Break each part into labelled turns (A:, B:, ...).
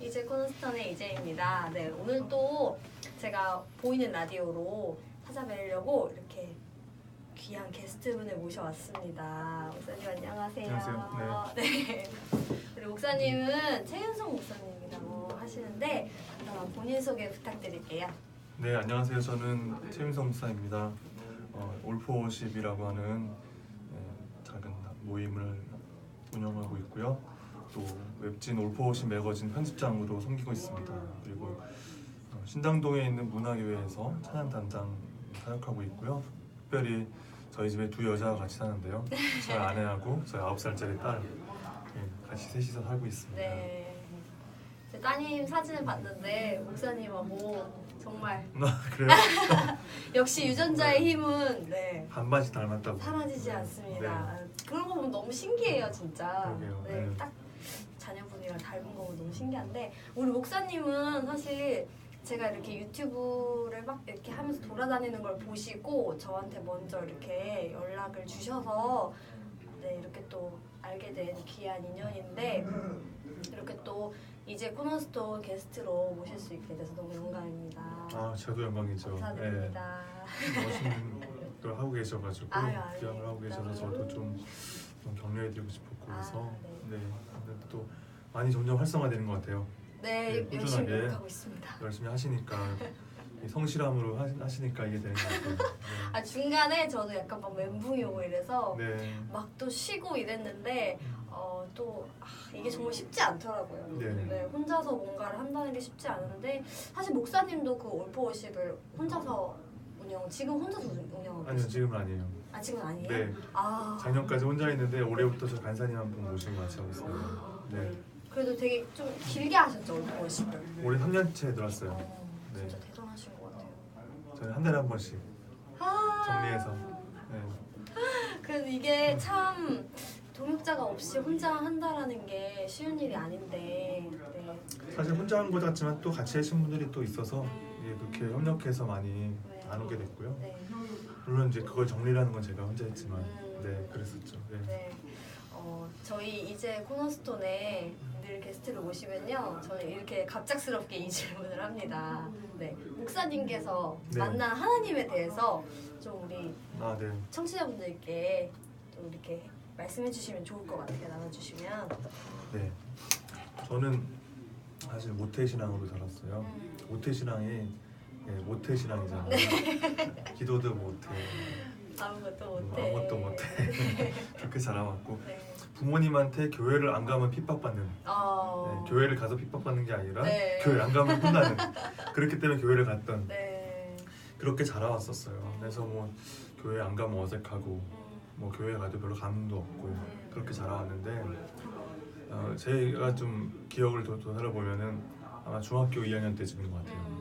A: 이제 코너스턴의 이재입니다. 네, 오늘 또 제가 보이는 라디오로 찾아뵈려고 이렇게 귀한 게스트분을 모셔왔습니다. 목사님 안녕하세요.
B: 안녕하세요.
A: 네. 우리 목사님은 최윤성 목사님이라고 하시는데 간단한 본인 소개 부탁드릴게요.
B: 네, 안녕하세요. 저는 최윤성 목사입니다. 올포십이라고 하는 작은 모임을 운영하고 있고요. 또 웹진 올포십 매거진 편집장으로 섬기고 있습니다. 그리고 신당동에 있는 문화교회에서 찬양 담당 사역하고 있고요. 특별히 저희 집에 두 여자가 같이 사는데요. 저희 아내하고 저희 9살짜리 딸 같이 셋이서 살고 있습니다.
A: 네. 제 따님 사진을 봤는데 목사님하고 정말
B: 그래요?
A: 역시 유전자의 힘은 네.
B: 반반씩 닮았다고.
A: 사라지지 않습니다. 네. 그런 거 보면 너무 신기해요, 진짜.
B: 그러게요.
A: 네,
B: 네.
A: 딱 자녀분이랑 닮은 거 보면 너무 신기한데 우리 목사님은 사실 제가 이렇게 유튜브를 막 이렇게 하면서 돌아다니는 걸 보시고 저한테 먼저 이렇게 연락을 주셔서 네, 이렇게 또 알게 된 귀한 인연인데 이렇게 또 이제 코너스톤 게스트로 모실 수 있게 돼서 너무 영광입니다.
B: 아, 저도 영광이죠.
A: 감사드립니다.
B: 네. 멋있는 걸 하고 계셔가지고 기왕을 하고 계셔서 저도 좀 격려해드리고 싶었고 그래서 네. 근데 또 많이 점점 활성화되는 것 같아요.
A: 네,
B: 네,
A: 열심히
B: 꾸준하게
A: 노력하고 있습니다.
B: 열심히 하시니까 이 성실함으로 하시니까 이게 되는 것 같아요. 네.
A: 아 중간에 저도 약간 막 멘붕이 오고 이래서
B: 네.
A: 막 또 쉬고 이랬는데 이게 정말 쉽지 않더라고요.
B: 네.
A: 네, 혼자서 뭔가를 한다는 게 쉽지 않은데 사실 목사님도 그 올포워십을 혼자서 지금 혼자서 운영하고
B: 아니요,
A: 계시죠?
B: 지금은 아니에요.
A: 아 지금 아니에요?
B: 네. 작년까지 혼자 있는데 올해부터 저 간사님 한 분 모시고 같이 하고 있어요. 네.
A: 그래도 되게 좀 길게 하셨죠 올포워십을?
B: 올해 3년째 들었어요. 네.
A: 진짜 대단하신 것 같아요.
B: 저는 한 달에 한 번씩 정리해서. 네.
A: 그래서 이게 참 동역자가 없이 혼자 한다라는 게 쉬운 일이 아닌데 네.
B: 사실 혼자 한 것 같지만 또 같이 하신 분들이 또 있어서 이게 그렇게 협력해서 많이 안 오게 됐고요.
A: 네.
B: 물론 이제 그걸 정리하는 건 제가 혼자 했지만 네 그랬었죠. 네.
A: 네. 저희 이제 코너스톤에 늘 게스트를 모시면요 저는 이렇게 갑작스럽게 이 질문을 합니다. 네. 목사님께서
B: 네.
A: 만난 하나님에 대해서 좀 우리
B: 네.
A: 청취자분들께 좀 이렇게 말씀해 주시면 좋을 것 같아요. 나눠주시면.
B: 네. 저는 사실 모태신앙으로 살았어요. 모태신앙이 모태신앙이잖아요. 기도도 못해.
A: 아무것도 못해.
B: 아무것도 못해. 그렇게 자라왔고
A: 네.
B: 부모님한테 교회를 안 가면 핍박받는. 네, 교회를 가서 핍박받는 게 아니라
A: 네.
B: 교회 안 가면 혼나는. 그렇기 때문에 교회를 갔던.
A: 네.
B: 그렇게 자라왔었어요. 그래서 뭐 교회 안 가면 어색하고 뭐 교회 가도 별로 감흥도 없고 그렇게 자라왔는데 제가 좀 기억을 되살아보면은 아마 중학교 2학년 때쯤인 것 같아요.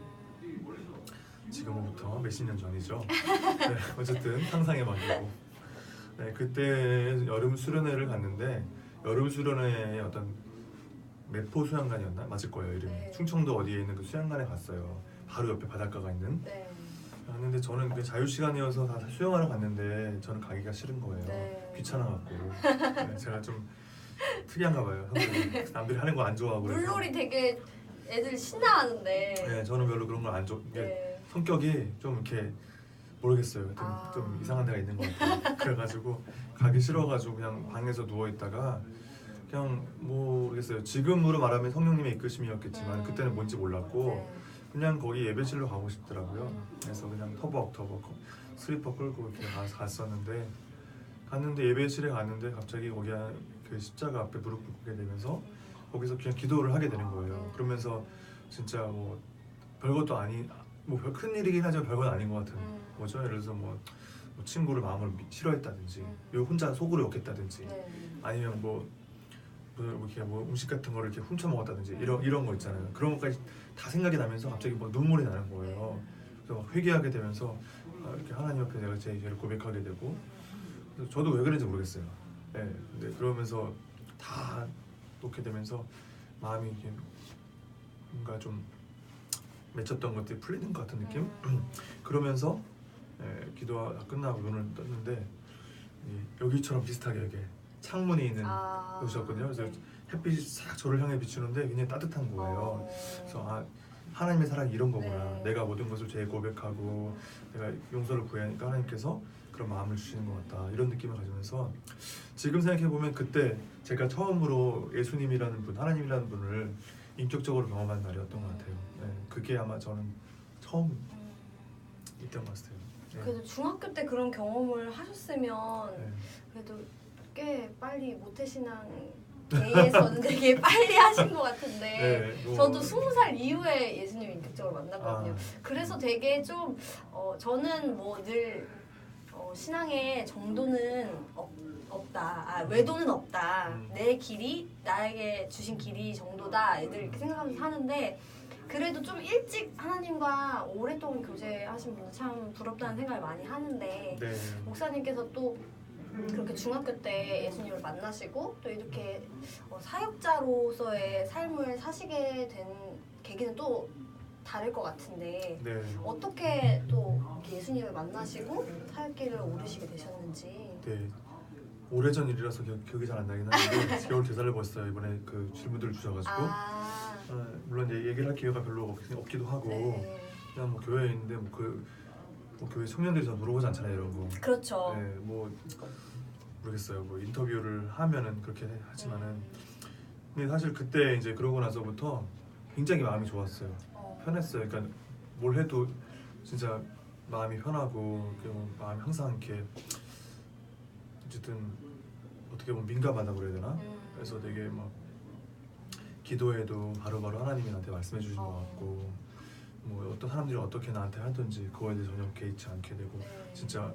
B: 지금부터 몇십 년 전이죠. 네, 어쨌든 상상의 막이고 네, 그때 여름 수련회를 갔는데 여름 수련회에 어떤 매포 수양관이었나? 맞을 거예요 이름이.
A: 네.
B: 충청도 어디에 있는 그 수양관에 갔어요. 바로 옆에 바닷가가 있는.
A: 네.
B: 갔는데 저는 그 자유 시간이어서 다 수영하러 갔는데 저는 가기가 싫은 거예요.
A: 네.
B: 귀찮아갖고 네, 제가 좀 특이한가 봐요. 남들이 하는 거 안 좋아하고 그래서.
A: 물놀이 되게 애들 신나하는데.
B: 네, 저는 별로 그런 걸 안 좋아.
A: 네.
B: 성격이 좀 이렇게 모르겠어요. 좀 이상한 데가 있는 것 같아요. 그래가지고 가기 싫어가지고 그냥 방에서 누워 있다가 그냥 모르겠어요. 지금으로 말하면 성령님의 이끄심이었겠지만 그때는 뭔지 몰랐고.
A: 네.
B: 그냥 거기 예배실로 가고 싶더라고요. 그래서 그냥 터벅터벅 슬리퍼 끌고 이렇게 갔었는데 예배실에 갔는데 갑자기 거기 그 십자가 앞에 무릎 꿇게 되면서 거기서 그냥 기도를 하게 되는 거예요. 그러면서 진짜 뭐 별것도 뭐 큰 일이긴 하지만 별건 아닌 것 같은 거죠. 예를 들어서 뭐 친구를 마음으로 싫어했다든지 혼자 속으로 욕했다든지 아니면 뭐 이렇게 뭐 음식 같은 거를 이렇게 훔쳐 먹었다든지 이런 거 있잖아요. 그런 것까지 다 생각이 나면서 갑자기 막 눈물이 나는 거예요. 그래서 막 회개하게 되면서 이렇게 하나님 앞에 내가 제 죄를 고백하게 되고 그래서 저도 왜 그런지 모르겠어요. 네, 근데 그러면서 다 놓게 되면서 마음이 이렇게 뭔가 좀 맺혔던 것들이 풀리는 것 같은 느낌? 그러면서 기도가 끝나고 눈을 떴는데 여기처럼 비슷하게 이렇게 창문이 있는 곳이었거든요. 그래서 햇빛이 싹 저를 향해 비추는데 굉장히 따뜻한 거예요. 그래서 아, 하나님의 사랑이 이런 거구나.
A: 네.
B: 내가 모든 것을 재고백하고 내가 용서를 구하니까 하나님께서 그런 마음을 주시는 것 같다. 이런 느낌을 가지면서 지금 생각해보면 그때 제가 처음으로 예수님이라는 분, 하나님이라는 분을 인격적으로 경험한 날이었던 것 같아요. 네, 그게 아마 저는 처음 있던 것 같아요. 네.
A: 그래도 중학교 때 그런 경험을 하셨으면
B: 네.
A: 그래도 꽤 빨리 모태신앙계에서는 되게 빨리 하신 것 같은데
B: 네, 뭐-
A: 저도 20살 이후에 예수님 인격적으로 만났거든요.
B: 아,
A: 그래서 되게 좀 저는 뭐 늘 신앙의 정도는 없다. 외도는 없다. 내 길이 나에게 주신 길이 정도다. 애들 이렇게 생각하면서 사는데 그래도 좀 일찍 하나님과 오랫동안 교제하신 분은 참 부럽다는 생각을 많이 하는데
B: 네.
A: 목사님께서 또 그렇게 중학교 때 예수님을 만나시고 또 이렇게 사역자로서의 삶을 사시게 된 계기는 또 다를 것 같은데
B: 네.
A: 어떻게 또 이렇게 예수님을 만나시고 사역길을 오르시게 되셨는지.
B: 네. 오래전 일이라서 기억이 잘 안 나긴 하는데 겨울 대사를 봤어요. 이번에 그 질문들을 주셔가지고 물론 얘기를 할 기회가 별로 없기도 하고
A: 네.
B: 그냥 뭐 교회에 있는데 뭐 교회 청년들이 잘 물어보지 않잖아요 이런 거.
A: 그렇죠.
B: 네, 뭐 모르겠어요. 뭐 인터뷰를 하면은 그렇게 하지만은 근데 사실 그때 이제 그러고 나서부터 굉장히 마음이 좋았어요. 편했어요. 그러니까 뭘 해도 진짜 마음이 편하고 그리고 마음이 항상 이렇게 어쨌든 어떻게 보면 민감하다고 그래야 되나? 그래서 되게 막 기도해도 바로바로 하나님이 나한테 말씀해 주신 것 같고 뭐 어떤 사람들이 어떻게 나한테 하든지 그거에 대해 전혀 개의치 않게 되고 진짜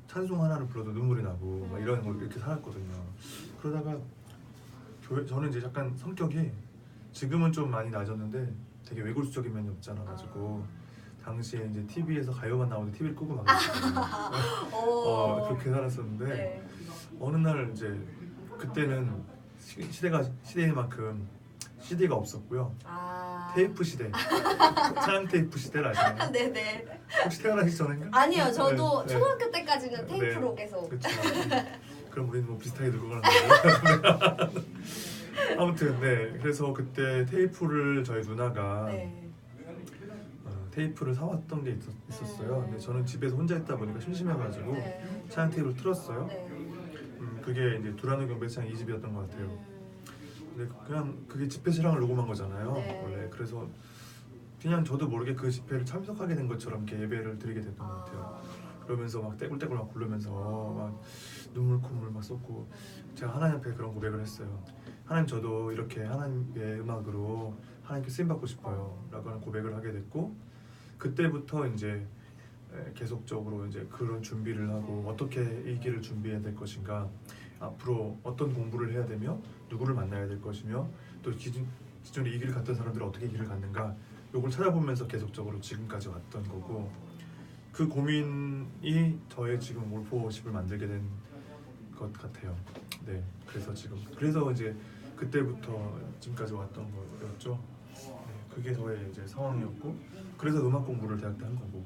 B: 찬송 하나를 불러도 눈물이 나고 막 이런 걸 이렇게 살았거든요. 그러다가 저는 이제 약간 성격이 지금은 좀 많이 나아졌는데 되게 외골수적인 면이 없잖아 가지고 당시에 이제 TV에서 가요만 나오는데 TV를 끄고 막 그렇게 살았었는데
A: 네.
B: 어느 날 이제 그때는 시대인 만큼 CD가 없었고요. 테이프 시대, 차양 테이프 시대를 아시나요?
A: 네네.
B: 혹시 태어나기 전인가?
A: 아니요, 저도
B: 네,
A: 초등학교 때까지는
B: 네.
A: 테이프로 계속.
B: 그렇죠. 그럼 우리는 뭐 비슷하게 늙어가는 거예요. 아무튼 네, 그래서 그때 테이프를 저희 누나가
A: 네.
B: 테이프를 사왔던 게 있었어요. 근데 저는 집에서 혼자 있다 보니까 심심해가지고
A: 네.
B: 차양 테이프를 틀었어요.
A: 네.
B: 그게 이제 두라노 경배창 2집이었던 것 같아요. 근데 그냥 그게 집회 실황을 녹음한 거잖아요.
A: 네.
B: 원래 그래서 그냥 저도 모르게 그 집회를 참석하게 된 것처럼 이렇게 예배를 드리게 됐던 것 같아요. 그러면서 막 떼굴떼굴 막 굴르면서 막 눈물 콧물 막 쏟고 제가 하나님 앞에 그런 고백을 했어요. 하나님 저도 이렇게 하나님의 음악으로 하나님께 쓰임 받고 싶어요. 라고 하는 고백을 하게 됐고 그때부터 이제 계속적으로 이제 그런 준비를 하고 어떻게 이 길을 준비해야 될 것인가 앞으로 어떤 공부를 해야 되며 누구를 만나야 될 것이며 또 기존에 이 길을 갔던 사람들은 어떻게 이 길을 갔는가 요걸 찾아보면서 계속적으로 지금까지 왔던 거고 그 고민이 저의 지금 몰포십을 만들게 된 것 같아요. 네, 그래서 이제 그때부터 지금까지 왔던 거였죠. 네, 그게 저의 이제 상황이었고 그래서 음악 공부를 대학 때 한 거고.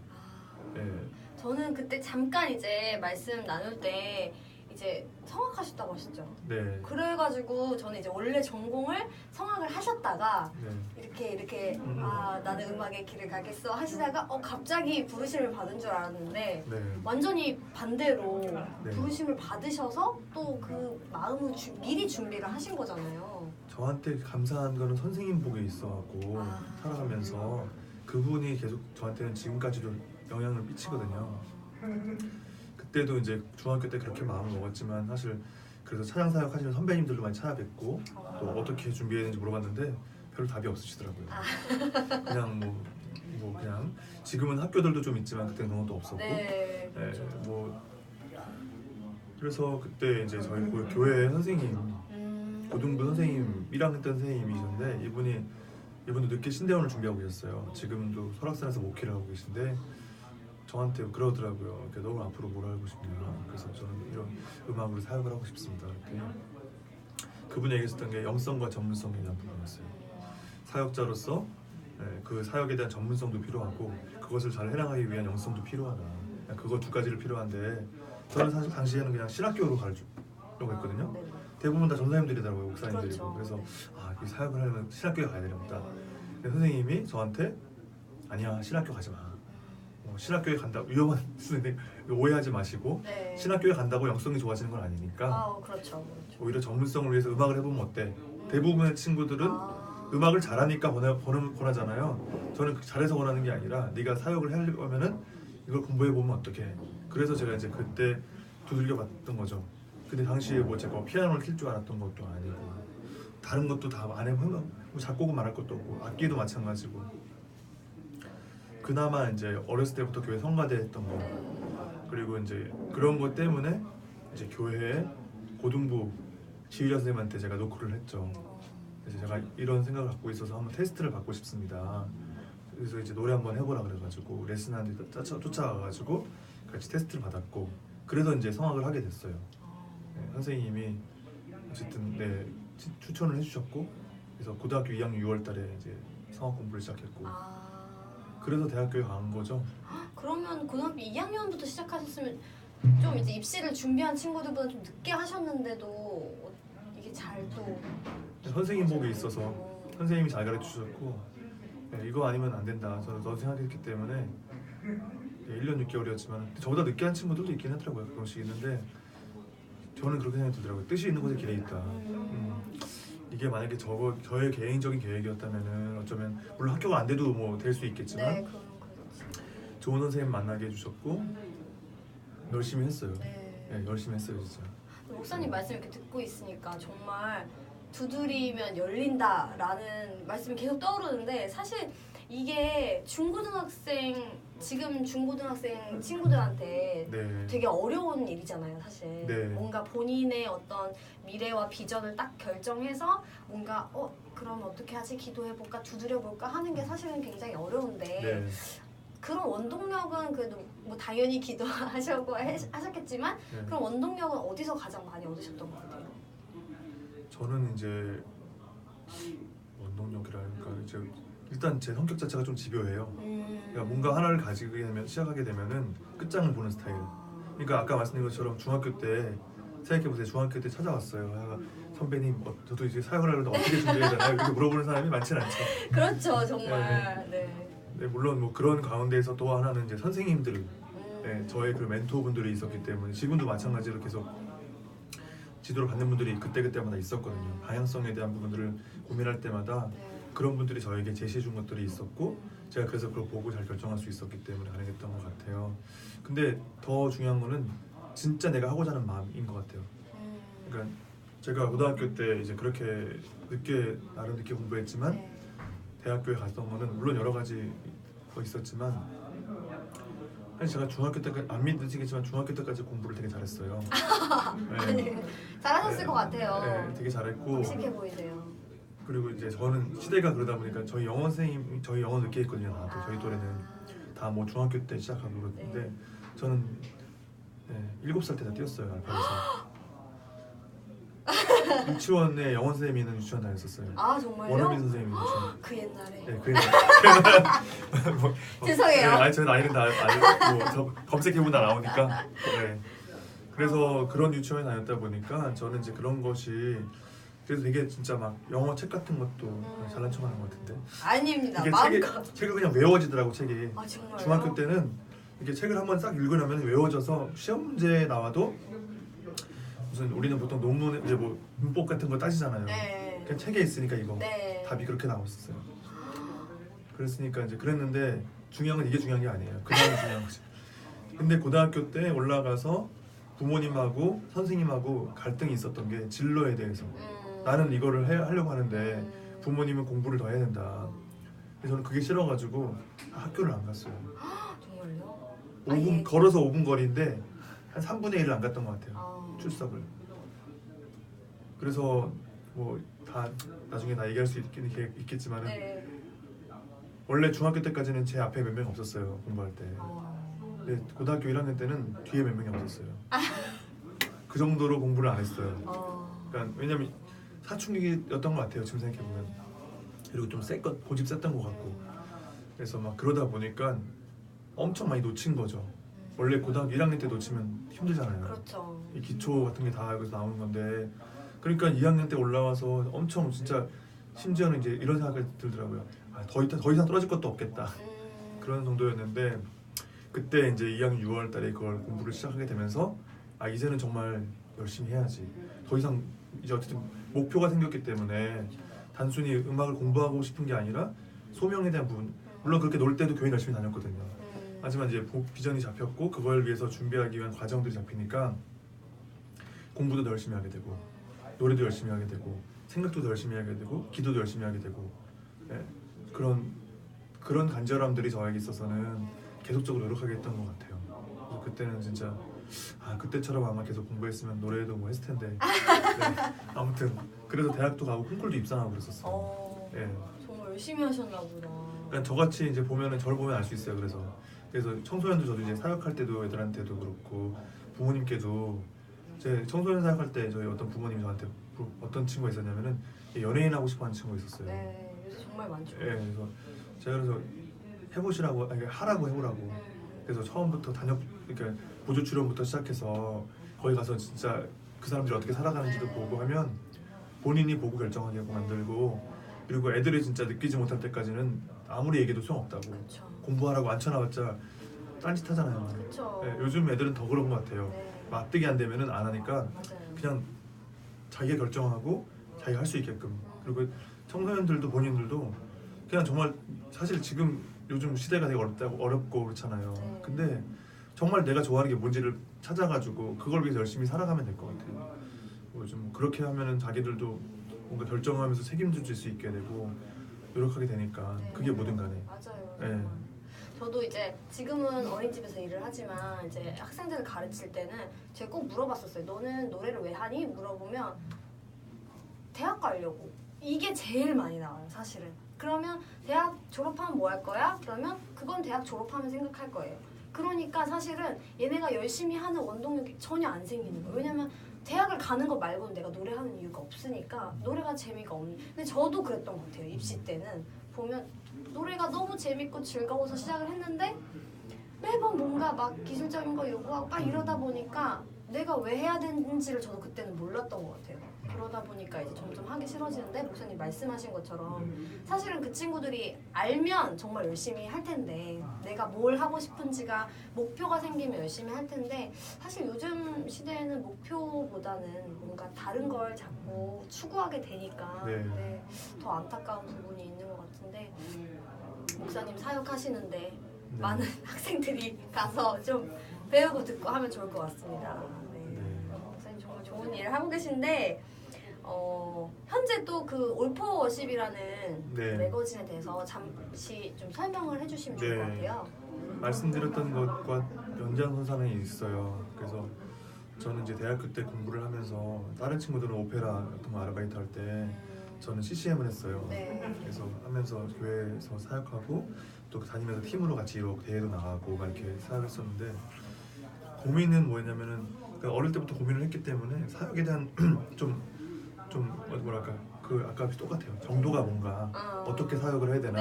B: 네.
A: 저는 그때 잠깐 이제 말씀 나눌 때 이제 성악하셨다고 하셨죠.
B: 네.
A: 그래가지고 저는 이제 원래 전공을 성악을 하셨다가
B: 네.
A: 이렇게 나는 음악의 길을 가겠어 하시다가 갑자기 부르심을 받은 줄 알았는데
B: 네.
A: 완전히 반대로
B: 네.
A: 부르심을 받으셔서 또 그 마음을 미리 준비를 하신 거잖아요.
B: 저한테 감사한 거는 선생님 복에 있어갖고 살아가면서 그분이 계속 저한테는 지금까지도 영향을 끼치거든요. 그때도 이제 중학교 때 그렇게 마음을 먹었지만 사실 그래서 찬양 사역 하시는 선배님들도 많이 찾아뵙고 또 어떻게 준비해야 되는지 물어봤는데 별 답이 없으시더라고요. 그냥 뭐 그냥 지금은 학교들도 좀 있지만 그때는 그런 것도 없었고
A: 네, 그렇죠.
B: 뭐 그래서 그때 이제 저희 교회 선생님 고등부 선생님 1학년 때 선생님이셨는데 이분도 늦게 신대원을 준비하고 계셨어요. 지금도 설악산에서 목회를 하고 계신데 저한테 그러더라고요. 너무 앞으로 뭘 하고 싶냐. 그래서 저는 이런 음악으로 사역을 하고 싶습니다. 이렇게 그분이 얘기했던 게 영성과 전문성에 대한 부분이었어요. 사역자로서 그 사역에 대한 전문성도 필요하고 그것을 잘 해나가기 위한 영성도 필요하다. 그거 두 가지를 필요한데 저는 사실 당시에는 그냥 신학교로 가려고 했거든요. 대부분 다 전사님들이더라고요, 목사님들이고.
A: 그렇죠.
B: 그래서
A: 네.
B: 아, 이 사역을 하려면 신학교에 가야 되나 보다. 근데 선생님이 저한테 아니야, 신학교 가지 마. 신학교에 간다 위험한 선생님 오해하지 마시고
A: 네.
B: 신학교에 간다고 영성이 좋아지는 건 아니니까
A: 그렇죠. 그렇죠.
B: 오히려 전문성을 위해서 음악을 해보면 어때? 대부분의 친구들은 음악을 잘하니까 권하잖아요. 저는 잘해서 권하는 게 아니라 네가 사역을 하려면은 이걸 공부해보면 어떡해. 그래서 제가 이제 그때 두들겨 봤던 거죠. 근데 당시에 뭐 제가 피아노를 칠 줄 알았던 것도 아니고 다른 것도 다 안 해보고 뭐 작곡은 말할 것도 없고 악기도 마찬가지고 그나마 이제 어렸을 때부터 교회 성가대 했던 거 그리고 이제 그런 것 때문에 이제 교회에 고등부 지휘자 선생님한테 제가 노크를 했죠. 그래서 제가 이런 생각을 갖고 있어서 한번 테스트를 받고 싶습니다. 그래서 이제 노래 한번 해보라 그래가지고 레슨하는데 쫓아가가지고 같이 테스트를 받았고 그래서 이제 성악을 하게 됐어요. 네, 선생님이 어쨌든 네, 추천을 해주셨고 그래서 고등학교 2학년 6월달에 이제 성악 공부를 시작했고 그래서 대학교에 간 거죠.
A: 그러면 고등학교 2학년부터 시작하셨으면 좀 이제 입시를 준비한 친구들보다 좀 늦게 하셨는데도 이게 잘 또
B: 선생님 복이 있어서 선생님이 잘 가르쳐주셨고 네, 이거 아니면 안 된다. 저는 너 생각했기 때문에 네, 1년 6개월이었지만 저보다 늦게 한 친구들도 있긴 하더라고요. 가끔씩 있는데 저는 그렇게 생각이 들더라고요. 뜻이 있는 곳에 길이 있다. 이게 만약에 저의 개인적인 계획이었다면은 어쩌면 물론 학교가 안 돼도 뭐 될 수 있겠지만
A: 네, 그렇지.
B: 좋은 선생님 만나게 해주셨고 열심히 했어요.
A: 네.
B: 네, 열심히 했어요 진짜.
A: 목사님 말씀 이렇게 듣고 있으니까 정말 두드리면 열린다라는 말씀이 계속 떠오르는데 사실 이게 지금 중고등학생 친구들한테
B: 네.
A: 되게 어려운 일이잖아요, 사실.
B: 네.
A: 뭔가 본인의 어떤 미래와 비전을 딱 결정해서 뭔가 그럼 어떻게 하지? 기도해볼까? 두드려볼까? 하는 게 사실은 굉장히 어려운데
B: 네.
A: 그런 원동력은 그래도 뭐 당연히 기도하셨고 하셨겠지만
B: 네.
A: 그럼 원동력은 어디서 가장 많이 얻으셨던 것 같아요?
B: 저는 이제 원동력이랄까 이제 일단 제 성격 자체가 좀 집요해요. 그러니까 뭔가 하나를 시작하게 되면은 끝장을 보는 스타일. 그러니까 아까 말씀드린 것처럼 중학교 때 생각해보세요. 중학교 때 찾아왔어요. 선배님, 저도 이제 사역을 하려면 어떻게 준비해야 되나요? 이렇게 물어보는 사람이 많지는 않죠.
A: 그렇죠, 정말. 네.
B: 네, 물론 뭐 그런 가운데에서 또 하나는 이제 선생님들, 네, 저의 그 멘토분들이 있었기 때문에 지금도 마찬가지로 계속 지도를 받는 분들이 그때마다 있었거든요. 방향성에 대한 부분들을 고민할 때마다 그런 분들이 저에게 제시해 준 것들이 있었고 제가 그래서 그걸 보고 잘 결정할 수 있었기 때문에 가능했던 것 같아요. 근데 더 중요한 거는 진짜 내가 하고자 하는 마음인 것 같아요. 그러니까 제가 고등학교 때 이제 그렇게 나름 늦게 공부했지만 대학교에 갔던 거는 물론 여러 가지 있었지만 사실 제가 중학교 때까지 안 믿으시겠지만 중학교 때까지 공부를 되게 잘했어요. 네.
A: 잘하셨을 것 같아요.
B: 네, 되게 잘했고
A: 씩해 보이세요.
B: 그리고 이제 저는 시대가 그러다 보니까 저희 영어 선생님 저희 영어 늦게 했거든요. 다들 저희 또래는 다 뭐 중학교 때 시작하고 그랬는데 저는 7살 때 다 뛰었어요. 알파벳에서. 유치원에 영어 선생님이 있는 유치원 다녔었어요.
A: 아 정말요?
B: 원어민 선생님이 유치원.
A: 그 옛날에.
B: 네, 뭐,
A: 죄송해요.
B: 네, 아니 저희 나이는 다 뭐, 검색해보면 다 나오니까. 네. 그래서 그런 유치원에 다녔다 보니까 저는 이제 그런 것이 그래서 되게 진짜 막 영어 책 같은 것도 잘난 척하는 것 같은데.
A: 아닙니다.
B: 이게
A: 마음껏.
B: 책이 그냥 외워지더라고 책이.
A: 아 정말요?
B: 중학교 때는 이게 책을 한번 싹 읽으려면 외워져서 시험 문제 나와도 무슨 우리는 보통 논문 이제 뭐 문법 같은 거 따지잖아요.
A: 네.
B: 그냥 책에 있으니까 이거
A: 네.
B: 답이 그렇게 나왔었어요. 그랬으니까 이제 그랬는데 중요한 건 이게 중요한 게 아니에요. 그 다음에 중요한 거지. 근데 고등학교 때 올라가서 부모님하고 선생님하고 갈등이 있었던 게 진로에 대해서. 나는 이거를 하려고 하는데 부모님은 공부를 더 해야 된다. 그래서 저는 그게 싫어가지고 학교를 안 갔어요.
A: 정말요?
B: 5분 걸어서 5분 거리인데 한 3분의 1을 안 갔던 것 같아요. 출석을. 그래서 뭐 다 나중에 나 얘기할 수 있겠지만은
A: 네.
B: 원래 중학교 때까지는 제 앞에 몇 명 없었어요. 공부할 때. 근데 고등학교 1학년 때는 뒤에 몇 명이 없었어요. 그 정도로 공부를 안 했어요. 그러니까 왜냐면 사춘기였던 것 같아요. 지금 생각해 보면. 그리고 좀 고집 셌던 것 같고. 그래서 막 그러다 보니까 엄청 많이 놓친 거죠. 원래 고등학교 1학년 때 놓치면 힘들잖아요.
A: 그렇죠.
B: 이 기초 같은 게 다 여기서 나오는 건데 그러니까 2학년 때 올라와서 엄청 진짜 심지어는 이제 이런 생각이 들더라고요. 더 이상 떨어질 것도 없겠다. 그런 정도였는데 그때 이제 2학년 6월 달에 그걸 공부를 시작하게 되면서 이제는 정말 열심히 해야지. 더 이상 이제 어쨌든 목표가 생겼기 때문에 단순히 음악을 공부하고 싶은 게 아니라 소명에 대한 부분, 물론 그렇게 놀 때도 교회 열심히 다녔거든요. 하지만 이제 비전이 잡혔고 그걸 위해서 준비하기 위한 과정들이 잡히니까 공부도 더 열심히 하게 되고 노래도 열심히 하게 되고 생각도 더 열심히 하게 되고 기도도 열심히 하게 되고 그런 간절함들이 저에게 있어서는 계속적으로 노력하게 했던 것 같아요. 그래서 그때는 진짜 그때처럼 아마 계속 공부했으면 노래도 뭐 했을 텐데 아무튼 그래서 대학도 가고 콩쿨도 입상하고 그랬었어요.
A: 정말 열심히 하셨나 보다.
B: 그러니까 저같이 이제 보면은 저를 보면 알 수 있어요. 그래서 청소년도 저도 이제 사역할 때도 애들한테도 그렇고 부모님께도 제 청소년 사역할 때 저희 어떤 부모님이 저한테 어떤 친구가 있었냐면은 연예인 하고 싶어하는 친구가 있었어요.
A: 네, 요새 정말 많죠.
B: 그래서 제가 해보시라고 하라고 해보라고. 그래서 처음부터 그러니까 보조 출연부터 시작해서 거기 가서 진짜 그 사람들이 어떻게 살아가는지도 보고 하면 본인이 보고 결정하게 하고 만들고 그리고 애들이 진짜 느끼지 못할 때까지는 아무리 얘기해도 소용없다고.
A: 그쵸.
B: 공부하라고 앉혀놔봤자 딴짓하잖아요. 요즘 애들은 더 그런 것 같아요. 맞대기 안 되면은 안 하니까 그냥 자기가 결정하고 자기가 할 수 있게끔. 그리고 청소년들도 본인들도 그냥 정말 사실 지금 요즘 시대가 되게 어렵고 그렇잖아요. 근데 정말 내가 좋아하는 게 뭔지를 찾아가지고 그걸 위해서 열심히 살아가면 될 것 같아요. 요즘 그렇게 하면은 자기들도 뭔가 결정하면서 책임질 수 있게 되고 노력하게 되니까 그게 뭐든 간에.
A: 맞아요. 저도 이제 지금은 어린이집에서 일을 하지만 이제 학생들을 가르칠 때는 제가 꼭 물어봤었어요. 너는 노래를 왜 하니? 물어보면 대학 가려고. 이게 제일 많이 나와요, 사실은. 그러면 대학 졸업하면 뭐 할 거야? 그러면 그건 대학 졸업하면 생각할 거예요. 그러니까 사실은 얘네가 열심히 하는 원동력이 전혀 안 생기는 거예요. 왜냐면 대학을 가는 거 말고는 내가 노래하는 이유가 없으니까 노래가 재미가 없는. 근데 저도 그랬던 것 같아요. 입시 때는 보면 노래가 너무 재밌고 즐거워서 시작을 했는데 매번 뭔가 막 기술적인 거 요구하고 막 이러다 보니까 내가 왜 해야 되는지를 저도 그때는 몰랐던 것 같아요. 그러다 보니까 이제 점점 하기 싫어지는데 목사님 말씀하신 것처럼 사실은 그 친구들이 알면 정말 열심히 할 텐데 내가 뭘 하고 싶은지가 목표가 생기면 열심히 할 텐데 사실 요즘 시대에는 목표보다는 뭔가 다른 걸 자꾸 추구하게 되니까 더 안타까운 부분이 있는 것 같은데 목사님 사역하시는데 많은 학생들이 가서 좀 배우고 듣고 하면 좋을 것 같습니다. 목사님 정말 좋은 일을 하고 계신데 현재 또 그 올포워십이라는 매거진에 대해서 잠시 좀 설명을 해주시면 좋을 것 같아요.
B: 말씀드렸던 것과 연장선상에 있어요. 그래서 저는 이제 대학교 때 공부를 하면서 다른 친구들은 오페라 같은 거 아르바이트 할 때 저는 CCM을 했어요. 그래서 하면서 교회에서 사역하고 또 다니면서 팀으로 같이 대회도 나가고 막 이렇게 사역했었는데 고민은 뭐였냐면은 어릴 때부터 고민을 했기 때문에 사역에 대한 좀 뭐랄까 아까 똑같아요. 정도가 뭔가 어떻게 사역을 해야 되나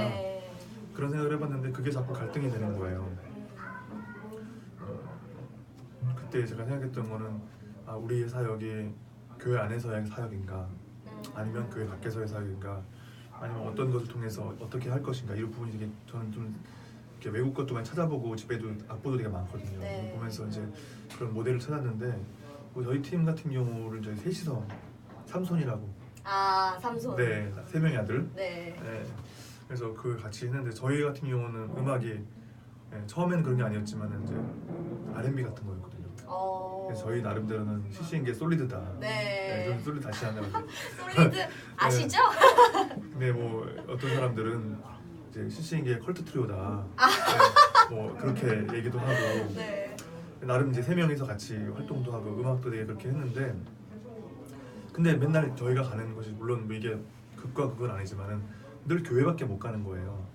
B: 그런 생각을 해봤는데 그게 자꾸 갈등이 되는 거예요. 그때 제가 생각했던 거는 우리의 사역이 교회 안에서의 사역인가 아니면 교회 밖에서의 사역인가 아니면 어떤 것을 통해서 어떻게 할 것인가 이런 부분이 되게 저는 좀 이렇게 외국 것도 많이 찾아보고 집에도 악보도 되게 많거든요. 보면서 이제 그런 모델을 찾았는데 저희 팀 같은 경우를 저희 셋이서 삼손이라고
A: 삼손.
B: 세 명의 아들. 그래서 그걸 같이 했는데 저희 같은 경우는 음악이 처음에는 그런 게 아니었지만 이제 R&B 같은 거였거든요. 그래서 저희 나름대로는 CC인게 솔리드다. 좀 솔리드 다시 하면
A: 솔리드 아시죠?
B: 근데 뭐 어떤 사람들은 이제 CC인게 컬트 트리오다. 뭐 그렇게 얘기도 하고. 나름 이제 세 명이서 같이 활동도 하고 음악도 되게 그렇게 했는데 근데 맨날 저희가 가는 것이 물론 뭐 이게 극과 극은 아니지만은 늘 교회밖에 못 가는 거예요.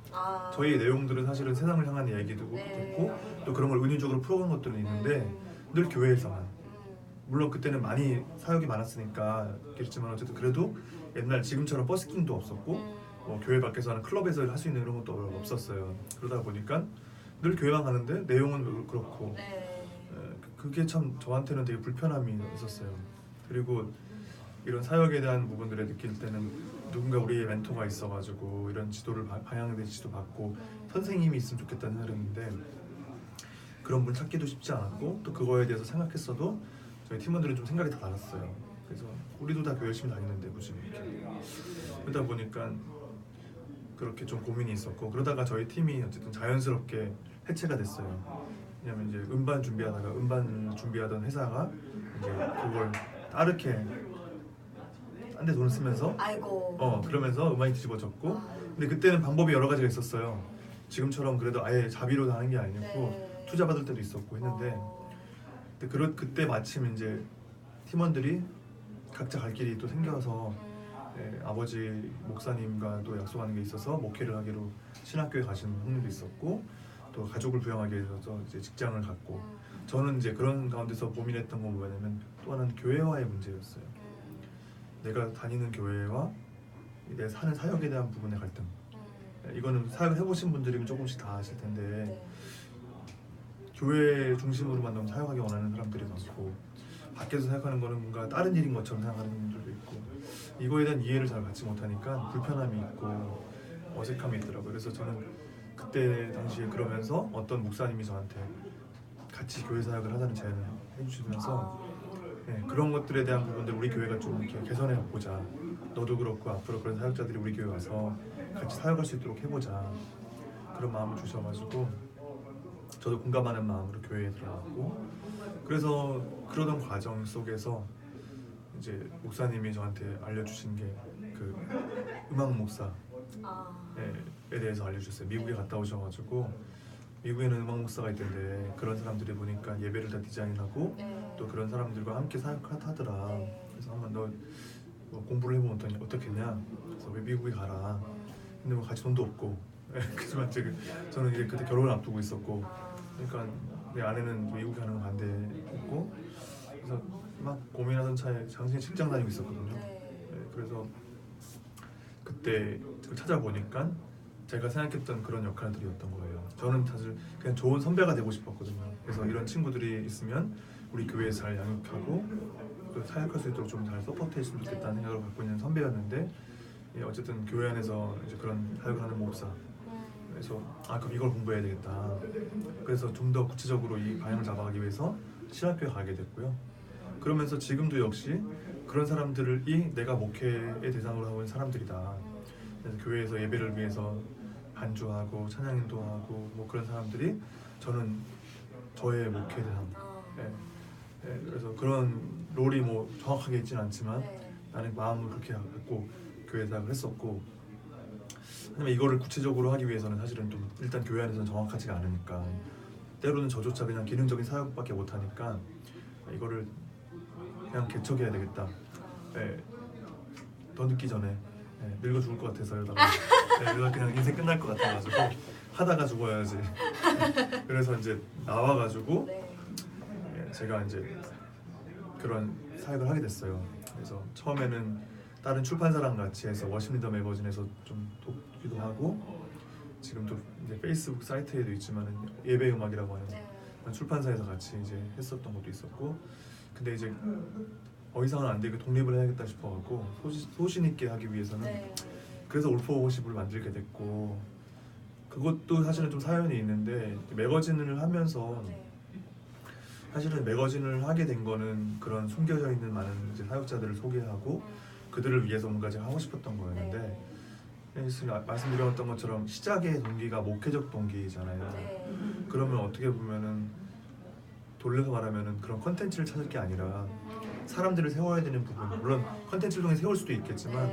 B: 저희 내용들은 사실은 세상을 향한 얘기도 있고 또 그런 걸 은유적으로 풀어가는 것들은 있는데 늘 교회에서만. 물론 그때는 많이 사역이 많았으니까 그렇지만 어쨌든 그래도 옛날 지금처럼 버스킹도 없었고 교회 밖에서 하는 클럽에서 할 수 있는 이런 것도 없었어요. 그러다 보니까 늘 교회만 가는데 내용은 그렇고 그게 참 저한테는 되게 불편함이 있었어요. 그리고 이런 사역에 대한 부분들에 느낄 때는 누군가 우리의 멘토가 있어가지고 이런 지도를 방향된 지도 받고 선생님이 있으면 좋겠다는 생각을 했는데 그런 분 찾기도 쉽지 않았고 또 그거에 대해서 생각했어도 저희 팀원들은 좀 생각이 다 달랐어요. 그래서 우리도 다 열심히 다니는데 굳이 이렇게 그러다 보니까 그렇게 좀 고민이 있었고 그러다가 저희 팀이 어쨌든 자연스럽게 해체가 됐어요. 왜냐면 이제 음반 준비하다가 음반 준비하던 회사가 이제 그걸 따르게 딴 데 돈을 쓰면서
A: 아이고.
B: 그러면서 음악이 뒤집어졌고 근데 그때는 방법이 여러 가지가 있었어요. 지금처럼 그래도 아예 자비로 하는 게 아니었고
A: 네.
B: 투자 받을 때도 있었고 했는데 근데 그때 마침 이제 팀원들이 각자 갈 길이 또 생겨서 아버지 목사님과 또 약속하는 게 있어서 목회를 하기로 신학교에 가시는 형님도 있었고 또 가족을 부양하기 위해서 이제 직장을 갖고 저는 이제 그런 가운데서 고민했던 건 뭐냐면 또 하나는 교회와의 문제였어요. 내가 다니는 교회와 내 사는 사역에 대한 부분의 갈등. 이거는 사역을 해보신 분들이면 조금씩 다 아실 텐데
A: 네.
B: 교회 중심으로만 너무 사역하기 원하는 사람들이 많고 밖에서 생각하는 거는 뭔가 다른 일인 것처럼 생각하는 분들도 있고 이거에 대한 이해를 잘 받지 못하니까 불편함이 있고 어색함이 있더라고요. 그래서 저는 그때 당시에 그러면서 어떤 목사님이 저한테 같이 교회 사역을 하자는 제안을 해주시면서 그런 것들에 대한 부분들 우리 교회가 좀 이렇게 개선해 보자. 너도 그렇고 앞으로 그런 사역자들이 우리 교회 와서 같이 사역할 수 있도록 해보자. 그런 마음을 주셔가지고 저도 공감하는 마음으로 교회에 들어갔고 그래서 그러던 과정 속에서 이제 목사님이 저한테 알려주신 게 그 음악 목사에 대해서 알려주셨어요. 미국에 갔다 오셔가지고 미국에는 음악 목사가 있던데 그런 사람들이 보니까 예배를 다 디자인하고 또 그런 사람들과 함께 사역하더라. 그래서 한번 너 뭐 공부를 해보면 어떻겠냐. 그래서 왜 미국에 가라. 근데 뭐 같이 돈도 없고 그지만 저는 이제 그때 결혼을 앞두고 있었고 그러니까 내 아내는 미국 가는 거 반대했고 그래서 막 고민하던 차에 당신이 직장 다니고 있었거든요. 그래서 그때 그걸 찾아보니까 제가 생각했던 그런 역할들이었던 거예요. 저는 사실 그냥 좋은 선배가 되고 싶었거든요. 그래서 이런 친구들이 있으면 우리 교회에서 잘 양육하고 또 사역할 수 있도록 좀 잘 서포트했으면 좋겠다는 생각을 갖고 있는 선배였는데 어쨌든 교회 안에서 이제 그런 사역을 하는 목사 그래서 그럼 이걸 공부해야 되겠다. 그래서 좀 더 구체적으로 이 방향을 잡아가기 위해서 신학교에 가게 됐고요. 그러면서 지금도 역시 그런 사람들이 내가 목회의 대상으로 하고 있는 사람들이다. 그래서 교회에서 예배를 위해서 반주하고 찬양 인도하고 뭐 그런 사람들이 저는 저의 목회 대상. 그래서 그런 롤이 뭐 정확하게 있지는 않지만 나는 마음을 그렇게 갖고 교회 사역을 했었고 하지만 이거를 구체적으로 하기 위해서는 사실은 좀 일단 교회 안에서는 정확하지가 않으니까 때로는 저조차 그냥 기능적인 사역밖에 못하니까 이거를 그냥 개척해야 되겠다. 더 늦기 전에 늙어 죽을 것 같아서 이러다 그냥 인생 끝날 것 같아가지고 하다가 죽어야지. 그래서 이제 나와가지고 제가 이제 그런 사역을 하게 됐어요. 그래서 처음에는 다른 출판사랑 같이 해서 워싱턴 매거진에서 좀 돕기도 하고 지금도 이제 페이스북 사이트에도 있지만은 예배 음악이라고 하는 출판사에서 같이 이제 했었던 것도 있었고 근데 이제 더 이상은 안 되고 독립을 해야겠다 싶어갖고 소신 있게 하기 위해서는 그래서 올포워십을 만들게 됐고 그것도 사실은 좀 사연이 있는데 매거진을 하면서 사실은 매거진을 하게 된 거는 그런 숨겨져 있는 많은 이제 사역자들을 소개하고 그들을 위해서 뭔가 제가 하고 싶었던 거였는데 말씀드렸던 것처럼 시작의 동기가 목회적 동기잖아요. 그러면 어떻게 보면은 돌려서 말하면은 그런 컨텐츠를 찾을 게 아니라 사람들을 세워야 되는 부분 물론 컨텐츠를 통해 세울 수도 있겠지만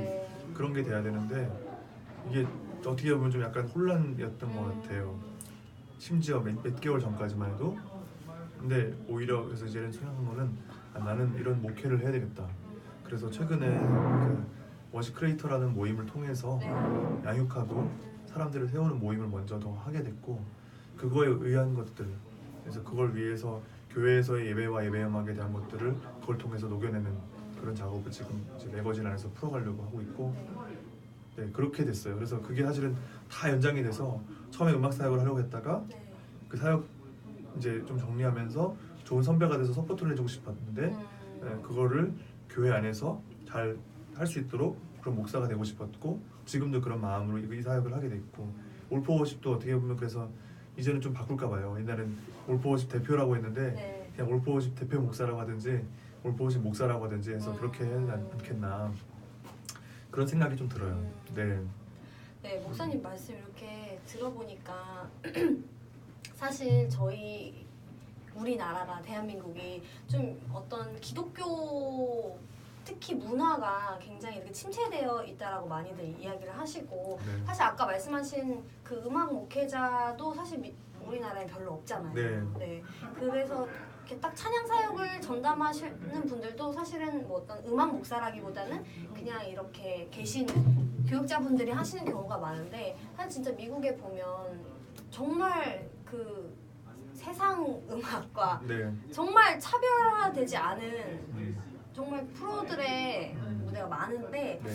B: 그런 게 돼야 되는데 이게 어떻게 보면 좀 약간 혼란이었던 것 같아요. 심지어 몇 개월 전까지만 해도 근데 오히려 그래서 이제는 생각한 거는 나는 이런 목회를 해야 되겠다. 그래서 최근에 그 워시 크리에이터라는 모임을 통해서 양육하고 사람들을 세우는 모임을 먼저 더 하게 됐고 그거에 의한 것들 그래서 그걸 위해서 교회에서의 예배와 예배 음악에 대한 것들을 그걸 통해서 녹여내는 그런 작업을 지금 이제 매거진 안에서 풀어가려고 하고 있고 그렇게 됐어요. 그래서 그게 사실은 다 연장이 돼서 처음에 음악 사역을 하려고 했다가 그 사역 이제 좀 정리하면서 좋은 선배가 돼서 서포트를 해주고 싶었는데 그거를 교회 안에서 잘 할 수 있도록 그런 목사가 되고 싶었고 지금도 그런 마음으로 이 사역을 하게 됐고 올포워십도 어떻게 보면 그래서 이제는 좀 바꿀까 봐요. 옛날엔 올포워십 대표라고 했는데
A: 네.
B: 그냥 올포워십 대표 목사라고 하든지 올포워십 목사라고 하든지 해서 그렇게 해야 하지 않겠나 그런 생각이 좀 들어요. 네.
A: 네, 목사님 말씀 이렇게 들어보니까 사실 저희 우리나라가 대한민국이 좀 어떤 기독교 특히 문화가 굉장히 이렇게 침체되어 있다라고 많이들 이야기를 하시고
B: 네.
A: 사실 아까 말씀하신 그 음악 목회자도 사실 우리나라에 별로 없잖아요.
B: 네.
A: 그래서 이렇게 딱 찬양 사역을 전담하시는 분들도 사실은 뭐 어떤 음악 목사라기보다는 그냥 이렇게 계신 교육자분들이 하시는 경우가 많은데 사실 진짜 미국에 보면 정말 그 세상 음악과
B: 네.
A: 정말 차별화되지 않은 정말 프로들의 무대가 많은데
B: 네.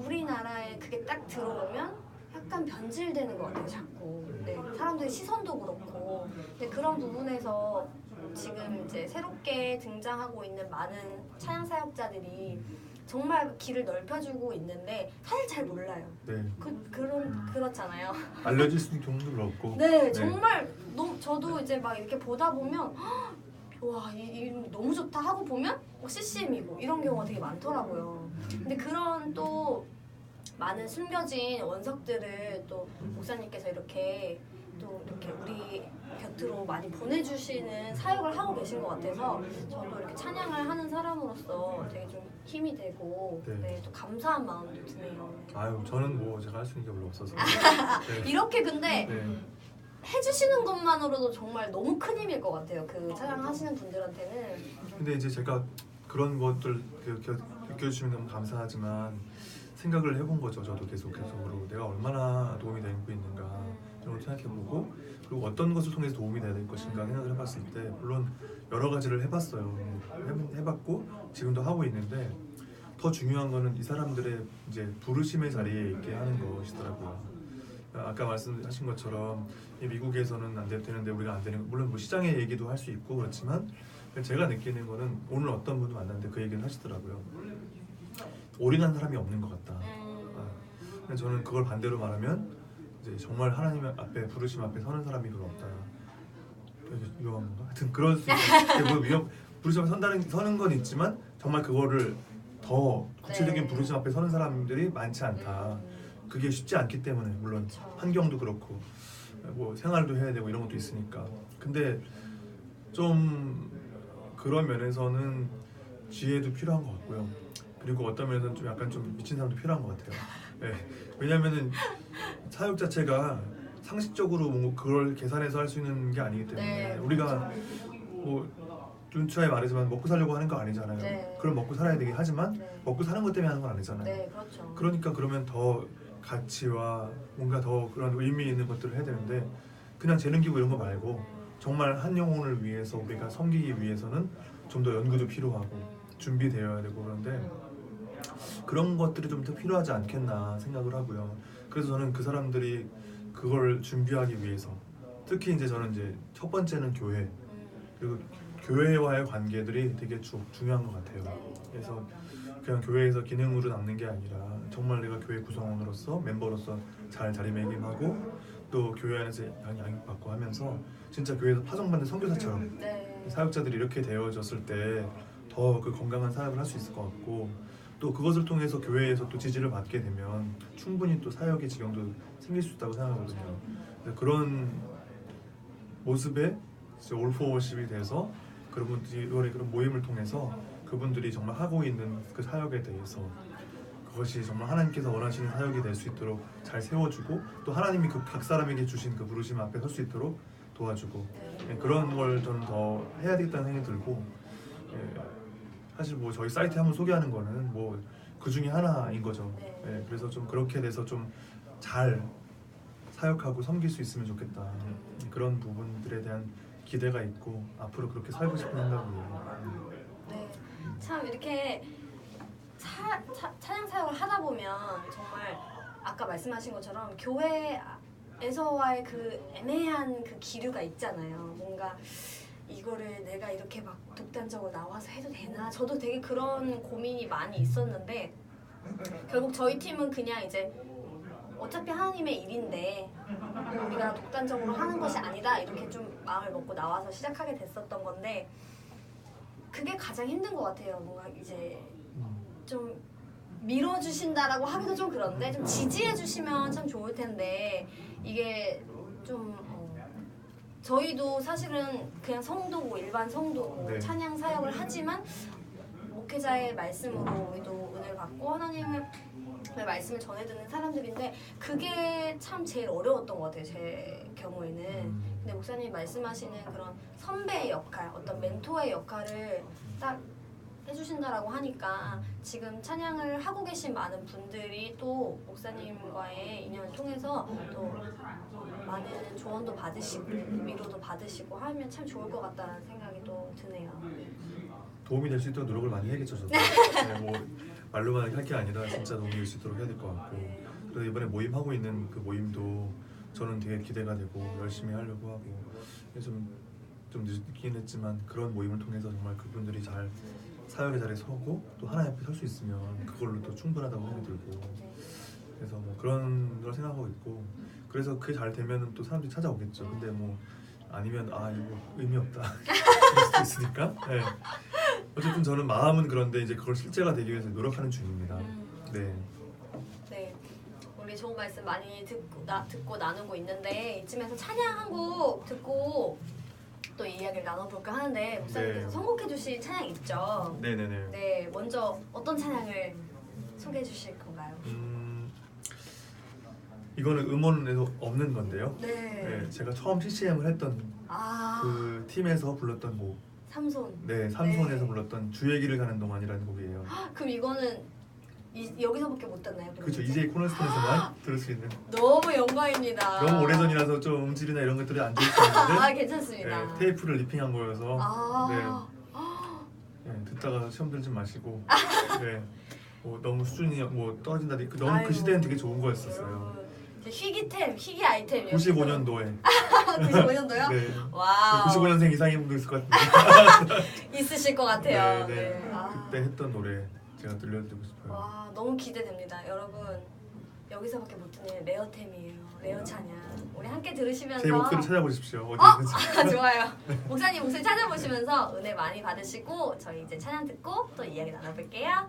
A: 우리나라에 그게 딱 들어오면 약간 변질되는 것 같아요, 자꾸. 네, 사람들의 시선도 그렇고. 근데 그런 부분에서 지금 이제 새롭게 등장하고 있는 많은 찬양 사역자들이 정말 길을 넓혀주고 있는데 사실 잘 몰라요.
B: 네.
A: 그렇잖아요.
B: 알려질 수 있는 경우도 그렇고.
A: 네, 정말 저도 이제 막 이렇게 보다 보면 와, 이 너무 좋다 하고 보면 CCM이고 이런 경우가 되게 많더라고요. 근데 그런 또 많은 숨겨진 원석들을 또 목사님께서 이렇게 또 이렇게 우리 곁으로 많이 보내주시는 사역을 하고 계신 것 같아서 저도 이렇게 찬양을 하는 사람으로서 되게 좀 힘이 되고
B: 네.
A: 네, 또 감사한 마음도 드네요.
B: 아유 저는 뭐 제가 할 수 있는 게 별로 없어서. 네.
A: 이렇게 근데
B: 네.
A: 해주시는 것만으로도 정말 너무 큰 힘일 것 같아요. 그 찬양하시는 분들한테는.
B: 근데 이제 제가 그런 것들 느껴주시면 너무 감사하지만 생각을 해본 거죠. 저도 계속해서 내가 얼마나 도움이 되고 있는가 이런 걸 생각해보고 그리고 어떤 것을 통해서 도움이 돼야 될 것인가 생각을 해봤을 때 물론 여러 가지를 해봤어요. 해봤고 지금도 하고 있는데 더 중요한 거는 이 사람들의 이제 부르심의 자리에 있게 하는 것이더라고요. 아까 말씀하신 것처럼 미국에서는 안 되는데 우리가 안 되는 물론 뭐 시장의 얘기도 할 수 있고 그렇지만 제가 느끼는 거는 오늘 어떤 분을 만났는데 그 얘기를 하시더라고요. 올인한 사람이 없는 것 같다. 근데 저는 그걸 반대로 말하면 이제 정말 하나님 앞에 부르심 앞에 서는 사람이 별로 없다. 되게 위험한 건가? 하여튼 그럴 수 있고 부르심 앞에 서는 건 있지만 정말 그거를 더 구체적인 부르심 앞에 서는 사람들이 많지 않다. 그게 쉽지 않기 때문에 물론 환경도 그렇고 뭐 생활도 해야 되고 이런 것도 있으니까 근데 좀 그런 면에서는 지혜도 필요한 것 같고요. 그리고 어떤 면에서는 좀 약간 좀 미친 사람도 필요한 것 같아요. 네. 왜냐면은 사역 자체가 상식적으로 뭐 그걸 계산해서 할 수 있는 게 아니기 때문에 우리가 뭐 눈차에 말하지만 먹고 살려고 하는 거 아니잖아요.
A: 네.
B: 그럼 먹고 살아야 되긴 하지만 먹고 사는 것 때문에 하는 건 아니잖아요.
A: 네, 그렇죠.
B: 그러니까 그러면 더 가치와 뭔가 더 그런 의미 있는 것들을 해야 되는데 그냥 재능 기부 이런 거 말고 정말 한 영혼을 위해서 우리가 섬기기 위해서는 좀 더 연구도 필요하고 준비되어야 되고 그런데 그런 것들이 좀 더 필요하지 않겠나 생각을 하고요. 그래서 저는 그 사람들이 그걸 준비하기 위해서 특히 이제 저는 이제 첫 번째는 교회 그리고 교회와의 관계들이 되게 중요한 것 같아요. 그래서 그냥 교회에서 기능으로 남는 게 아니라 정말 내가 교회 구성원으로서 멤버로서 잘 자리매김하고 또 교회 안에서 양육받고 하면서 진짜 교회에서 파송받는 선교사처럼 사역자들이 이렇게 되어졌을 때 더 그 건강한 사역을 할 수 있을 것 같고 또 그것을 통해서 교회에서 또 지지를 받게 되면 충분히 또 사역의 지경도 생길 수 있다고 생각하거든요. 그런 모습에 올포워십이 돼서 그런 모임을 통해서 그분들이 정말 하고 있는 그 사역에 대해서 그것이 정말 하나님께서 원하시는 사역이 될 수 있도록 잘 세워주고 또 하나님이 그 각 사람에게 주신 그 부르심 앞에 설 수 있도록 도와주고 그런 걸 저는 더 해야 되겠다는 생각이 들고 사실 뭐 저희 사이트 한번 소개하는 거는 뭐 그 중에 하나인 거죠. 그래서 좀 그렇게 돼서 좀 잘 사역하고 섬길 수 있으면 좋겠다. 그런 부분들에 대한 기대가 있고 앞으로 그렇게 살고 싶은 생각이에요.
A: 네, 참 이렇게 찬양 사역을 하다 보면 정말 아까 말씀하신 것처럼 교회에서와의 그 애매한 그 기류가 있잖아요. 뭔가 이거를 내가 이렇게 막 독단적으로 나와서 해도 되나? 저도 되게 그런 고민이 많이 있었는데 결국 저희 팀은 그냥 이제 어차피 하나님의 일인데 우리가 독단적으로 하는 것이 아니다 이렇게 좀 마음을 먹고 나와서 시작하게 됐었던 건데 그게 가장 힘든 것 같아요. 뭔가 이제 좀 밀어주신다라고 하기도 좀 그런데 좀 지지해주시면 참 좋을 텐데 이게 좀 저희도 사실은 그냥 성도고 일반 성도고
B: 네.
A: 찬양 사역을 하지만 목회자의 말씀으로 우리도 은혜를 받고 하나님의 말씀을 전해 듣는 사람들인데 그게 참 제일 어려웠던 것 같아요. 제 경우에는. 근데 목사님이 말씀하시는 그런 선배의 역할, 어떤 멘토의 역할을 딱 해주신다라고 하니까 지금 찬양을 하고 계신 많은 분들이 또 목사님과의 인연을 통해서 또 많은 조언도 받으시고 위로도 받으시고 하면 참 좋을 것 같다는 생각이 또 드네요.
B: 도움이 될 수 있도록 노력을 많이 해야겠죠. 저도. 네, 뭐 말로만 할 게 아니라 진짜 도움이 될 수 있도록 해야 될 것 같고 그래서 이번에 모임 하고 있는 그 모임도 저는 되게 기대가 되고 열심히 하려고 하고 좀 늦긴 했지만 그런 모임을 통해서 정말 그분들이 잘 사역의 자리에 서고 또 하나님 앞에 설 수 있으면 그걸로 또 충분하다고 생각이 들고 그래서 뭐 그런 걸 생각하고 있고 그래서 그게 잘 되면 또 사람들이 찾아오겠죠. 근데 뭐 아니면 이거 의미 없다 그럴 수도 있으니까 네. 어쨌든 저는 마음은 그런데 이제 그걸 실제가 되기 위해서 노력하는 중입니다. 네.
A: 네, 우리 좋은 말씀 많이 듣고 나누고 있는데 이쯤에서 찬양 한 곡 듣고 또 이야기를 나눠볼까 하는데 목사님께서
B: 네.
A: 선곡해주신 찬양 있죠?
B: 네네네.
A: 네, 먼저 어떤 찬양을 소개해주실 건가요?
B: 이거는 음원에도 없는 건데요.
A: 네.
B: 네, 제가 처음 CCM을 했던 그 팀에서 불렀던 곡.
A: 삼손.
B: 네, 삼손에서
A: 네.
B: 불렀던 주의 길을 가는 동안이라는 곡이에요.
A: 그럼 이거는 여기서밖에 못 듣나요?
B: 그렇죠. 이제 코너스톤에서만 들을 수 있는.
A: 너무 영광입니다.
B: 너무 오래전이라서 좀 음질이나 이런 것들이 안 좋았는데
A: 괜찮습니다.
B: 네, 테이프를 리핑한 거여서 네, 듣다가 시험 들지 마시고 네, 뭐 너무 수준이 뭐 떨어진다. 너무 그 시대는 되게 좋은 거였었어요.
A: 희귀 아이템이요.
B: 95년도에.
A: 95년도요?
B: 네.
A: 와우.
B: 95년생 이상인 분도 있을 것 같은데.
A: 있으실 것 같아요.
B: 네, 네.
A: 네.
B: 그때 했던 노래 제가 들려드리고 싶어요.
A: 와, 너무 기대됩니다. 여러분, 여기서밖에 못 듣는 레어템이에요. 레어 찬양. 우리 함께 들으시면서
B: 제 목소리 찾아보십시오. 어디 있는지.
A: 좋아요. 목사님 목소리 찾아보시면서 은혜 많이 받으시고 저희 이제 찬양 듣고 또 이야기 나눠볼게요.